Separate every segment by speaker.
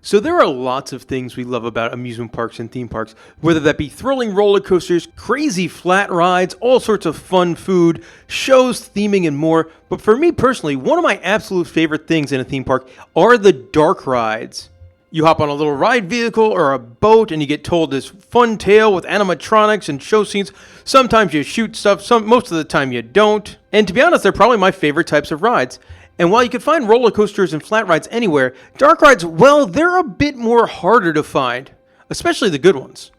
Speaker 1: So there are lots of things we love about amusement parks and theme parks, whether that be thrilling roller coasters, crazy flat rides, all sorts of fun food, shows, theming, and more. But for me personally, one of my absolute favorite things in a theme park are the dark rides. You hop on a little ride vehicle or a boat and you get told this fun tale with animatronics and show scenes. Sometimes you shoot stuff, most of the time you don't. And to be honest, they're probably my favorite types of rides. And while you can find roller coasters and flat rides anywhere, dark rides, well, they're a bit more harder to find, especially the good ones.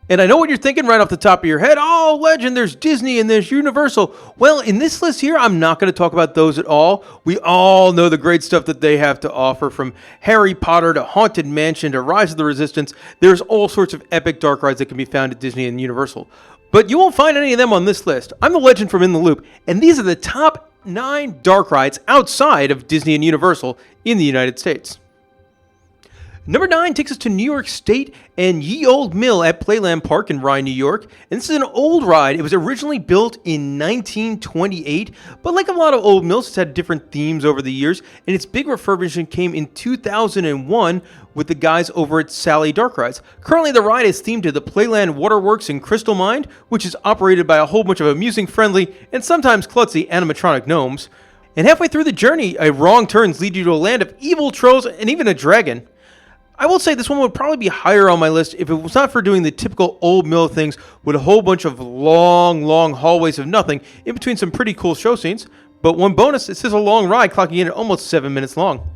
Speaker 1: And I know what you're thinking right off the top of your head. Oh, legend, there's Disney and there's Universal. Well, in this list here, I'm not going to talk about those at all. We all know the great stuff that they have to offer, from Harry Potter to Haunted Mansion to Rise of the Resistance. There's all sorts of epic dark rides that can be found at Disney and Universal. But you won't find any of them on this list. I'm the legend from In the Loop, and these are the top 9 dark rides outside of Disney and Universal in the United States. Number 9 takes us to New York State and Ye Olde Mill at Playland Park in Rye, New York. And this is an old ride. It was originally built in 1928, but like a lot of old mills, it's had different themes over the years. And its big refurbishment came in 2001 with the guys over at Sally Dark Rides. Currently, the ride is themed to the Playland Waterworks in Crystal Mine, which is operated by a whole bunch of amusing, friendly, and sometimes klutzy animatronic gnomes. And halfway through the journey, wrong turns lead you to a land of evil trolls and even a dragon. I will say this one would probably be higher on my list if it was not for doing the typical old mill things with a whole bunch of long hallways of nothing in between some pretty cool show scenes. But one bonus, this is a long ride, clocking in at almost 7 minutes long.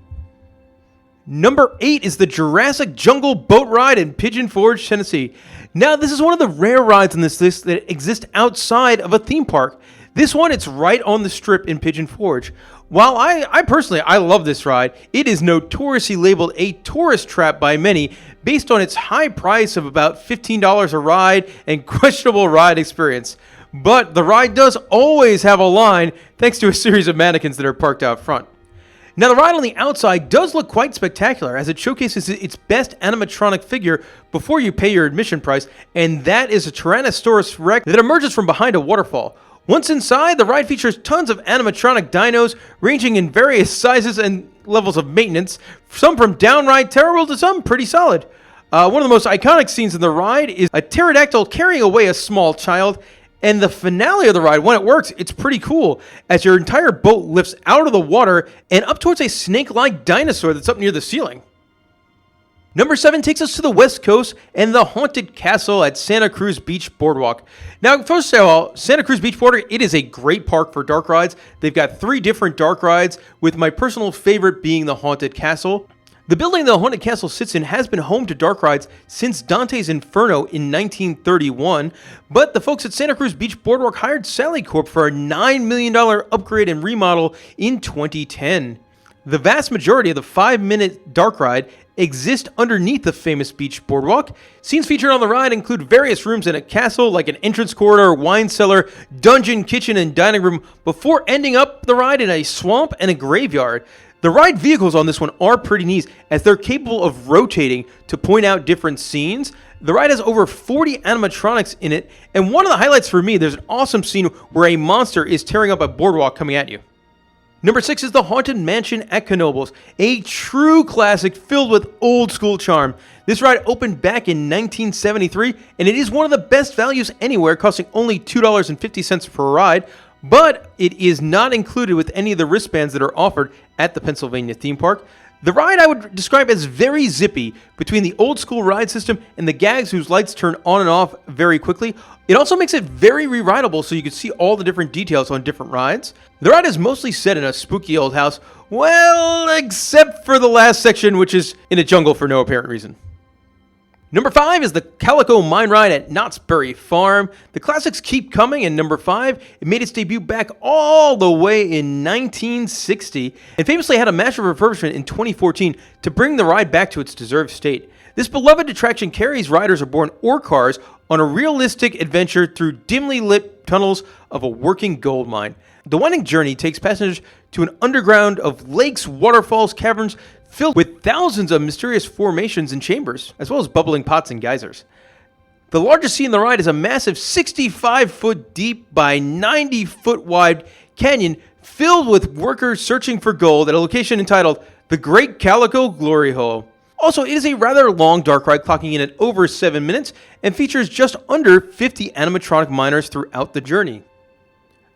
Speaker 1: Number 8 is the Jurassic Jungle boat ride in Pigeon Forge, Tennessee. Now, this is one of the rare rides on this list that exist outside of a theme park. This one, it's right on the strip in Pigeon Forge. While I personally love this ride, it is notoriously labeled a tourist trap by many based on its high price of about $15 a ride and questionable ride experience. But the ride does always have a line thanks to a series of mannequins that are parked out front. Now, the ride on the outside does look quite spectacular as it showcases its best animatronic figure before you pay your admission price, and that is a Tyrannosaurus Rex that emerges from behind a waterfall. Once inside, the ride features tons of animatronic dinos ranging in various sizes and levels of maintenance, some from downright terrible to some pretty solid. One of the most iconic scenes in the ride is a pterodactyl carrying away a small child, and the finale of the ride, when it works, it's pretty cool, as your entire boat lifts out of the water and up towards a snake-like dinosaur that's up near the ceiling. Number 7 takes us to the West Coast and the Haunted Castle at Santa Cruz Beach Boardwalk. Now, first of all, Santa Cruz Beach Boardwalk, it is a great park for dark rides. They've got 3 different dark rides, with my personal favorite being the Haunted Castle. The building the Haunted Castle sits in has been home to dark rides since Dante's Inferno in 1931, but the folks at Santa Cruz Beach Boardwalk hired Sally Corp for a $9 million upgrade and remodel in 2010. The vast majority of the 5-minute dark ride exist underneath the famous beach boardwalk. Scenes featured on the ride include various rooms in a castle, like an entrance corridor, wine cellar, dungeon, kitchen, and dining room, before ending up the ride in a swamp and a graveyard. The ride vehicles on this one are pretty neat, as they're capable of rotating to point out different scenes. The ride has over 40 animatronics in it, and one of the highlights for me, there's an awesome scene where a monster is tearing up a boardwalk coming at you. Number 6 is the Haunted Mansion at Knoebels, a true classic filled with old school charm. This ride opened back in 1973, and it is one of the best values anywhere, costing only $2.50 per ride, but it is not included with any of the wristbands that are offered at the Pennsylvania theme park. The ride I would describe as very zippy between the old school ride system and the gags whose lights turn on and off very quickly. It also makes it very re-rideable, so you can see all the different details on different rides. The ride is mostly set in a spooky old house, well, except for the last section, which is in a jungle for no apparent reason. Number 5 is the Calico Mine ride at Knott's Berry Farm. The classics keep coming, and number 5, it made its debut back all the way in 1960, and famously had a massive refurbishment in 2014 to bring the ride back to its deserved state. This beloved attraction carries riders aboard ore cars on a realistic adventure through dimly lit tunnels of a working gold mine. The winding journey takes passengers to an underground of lakes, waterfalls, caverns, filled with thousands of mysterious formations and chambers, as well as bubbling pots and geysers. The largest scene in the ride is a massive 65-foot deep by 90-foot wide canyon filled with workers searching for gold at a location entitled the Great Calico Glory Hole. Also, it is a rather long dark ride, clocking in at over 7 minutes, and features just under 50 animatronic miners throughout the journey.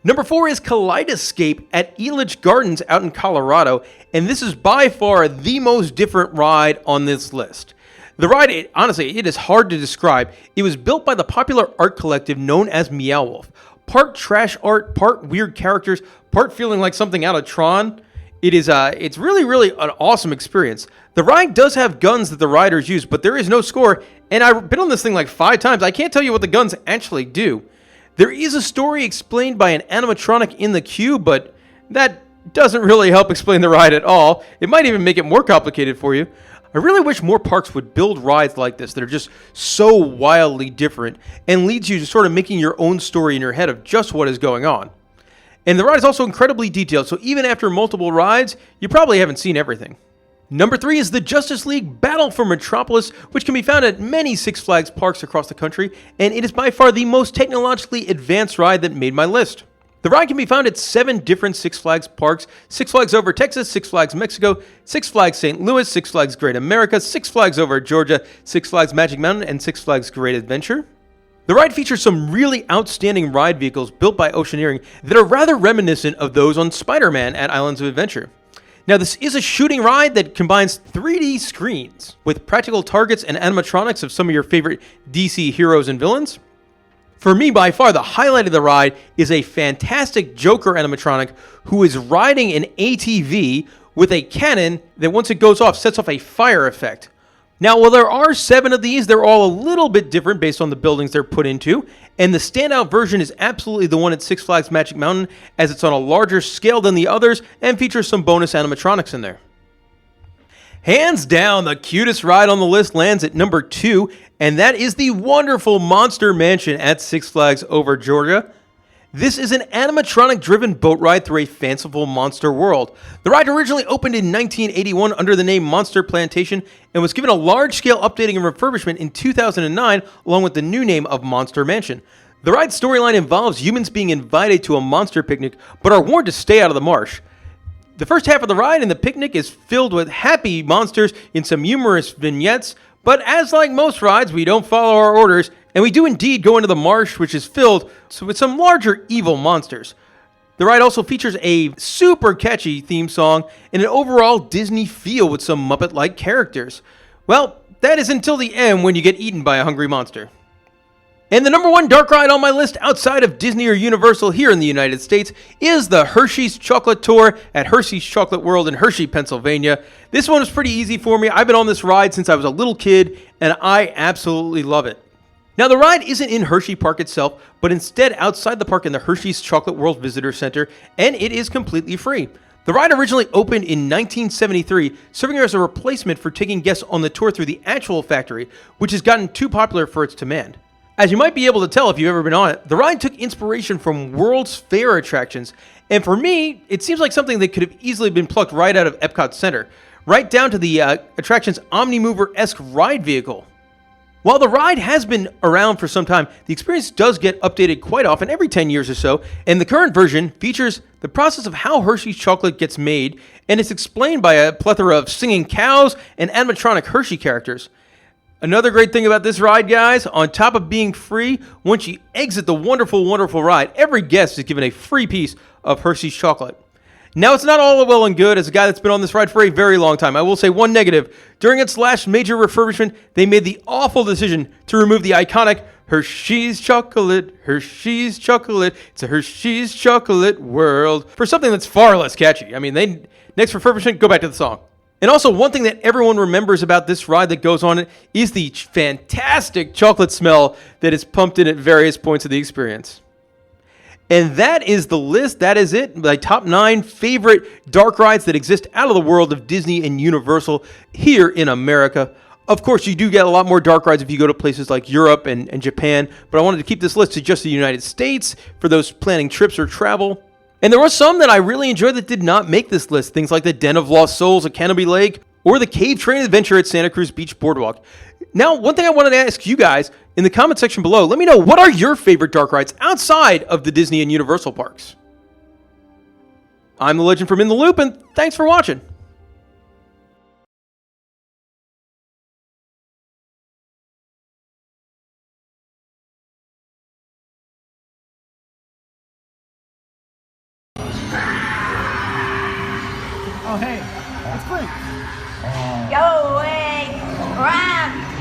Speaker 1: Number 4 is Kaleidoscape at Elitch Gardens out in Colorado, and this is by far the most different ride on this list. The ride, honestly, it is hard to describe. It was built by the popular art collective known as Meow Wolf. Part trash art, part weird characters, part feeling like something out of Tron. It's really an awesome experience. The ride does have guns that the riders use, but there is no score, and I've been on this thing like 5 times. I can't tell you what the guns actually do. There is a story explained by an animatronic in the queue, but that doesn't really help explain the ride at all. It might even make it more complicated for you. I really wish more parks would build rides like this that are just so wildly different and leads you to sort of making your own story in your head of just what is going on. And the ride is also incredibly detailed, so even after multiple rides, you probably haven't seen everything. Number 3 is the Justice League Battle for Metropolis, which can be found at many Six Flags parks across the country, and it is by far the most technologically advanced ride that made my list. The ride can be found at 7 different Six Flags parks: Six Flags Over Texas, Six Flags Mexico, Six Flags St. Louis, Six Flags Great America, Six Flags Over Georgia, Six Flags Magic Mountain, and Six Flags Great Adventure. The ride features some really outstanding ride vehicles built by Oceaneering that are rather reminiscent of those on Spider-Man at Islands of Adventure. Now, this is a shooting ride that combines 3D screens with practical targets and animatronics of some of your favorite DC heroes and villains. For me, by far, the highlight of the ride is a fantastic Joker animatronic who is riding an ATV with a cannon that, once it goes off, sets off a fire effect. Now, while there are 7 of these, they're all a little bit different based on the buildings they're put into, and the standout version is absolutely the one at Six Flags Magic Mountain, as it's on a larger scale than the others and features some bonus animatronics in there. Hands down, the cutest ride on the list lands at number 2, and that is the wonderful Monster Mansion at Six Flags Over Georgia. This is an animatronic-driven boat ride through a fanciful monster world. The ride originally opened in 1981 under the name Monster Plantation and was given a large-scale updating and refurbishment in 2009 along with the new name of Monster Mansion. The ride's storyline involves humans being invited to a monster picnic but are warned to stay out of the marsh. The first half of the ride and the picnic is filled with happy monsters in some humorous vignettes, but as like most rides, we don't follow our orders, and we do indeed go into the marsh, which is filled with some larger evil monsters. The ride also features a super catchy theme song and an overall Disney feel with some Muppet-like characters. Well, that is until the end when you get eaten by a hungry monster. And the number 1 dark ride on my list outside of Disney or Universal here in the United States is the Hersheys Chocolate Tour at Hersheys Chocolate World in Hershey, Pennsylvania. This one was pretty easy for me. I've been on this ride since I was a little kid, and I absolutely love it. Now, the ride isn't in Hershey Park itself, but instead outside the park in the Hersheys Chocolate World Visitor Center, and it is completely free. The ride originally opened in 1973, serving as a replacement for taking guests on the tour through the actual factory, which has gotten too popular for its demand. As you might be able to tell if you've ever been on it, the ride took inspiration from World's Fair attractions, and for me, it seems like something that could have easily been plucked right out of Epcot Center, right down to the attraction's Omnimover-esque ride vehicle. While the ride has been around for some time, the experience does get updated quite often, every 10 years or so, and the current version features the process of how Hershey's chocolate gets made, and it's explained by a plethora of singing cows and animatronic Hershey characters. Another great thing about this ride, guys, on top of being free, once you exit the wonderful, wonderful ride, every guest is given a free piece of Hershey's chocolate. Now, it's not all well and good. As a guy that's been on this ride for a very long time, I will say one negative. During its last major refurbishment, they made the awful decision to remove the iconic Hershey's chocolate, Hershey's chocolate. It's a Hershey's chocolate world for something that's far less catchy. I mean, next refurbishment, go back to the song. And also, one thing that everyone remembers about this ride that goes on it is the fantastic chocolate smell that is pumped in at various points of the experience. And that is the list. That is it. My top 9 favorite dark rides that exist out of the world of Disney and Universal here in America. Of course, you do get a lot more dark rides if you go to places like Europe and Japan, but I wanted to keep this list to just the United States for those planning trips or travel. And there were some that I really enjoyed that did not make this list, things like the Den of Lost Souls at Canopy Lake or the Cave Train Adventure at Santa Cruz Beach Boardwalk. Now, one thing I wanted to ask you guys in the comment section below, let me know, what are your favorite dark rides outside of the Disney and Universal parks? I'm the Legend from In the Loop, and thanks for watching.
Speaker 2: Oh, hey, it's Clint.
Speaker 3: Yo, hey, Ram.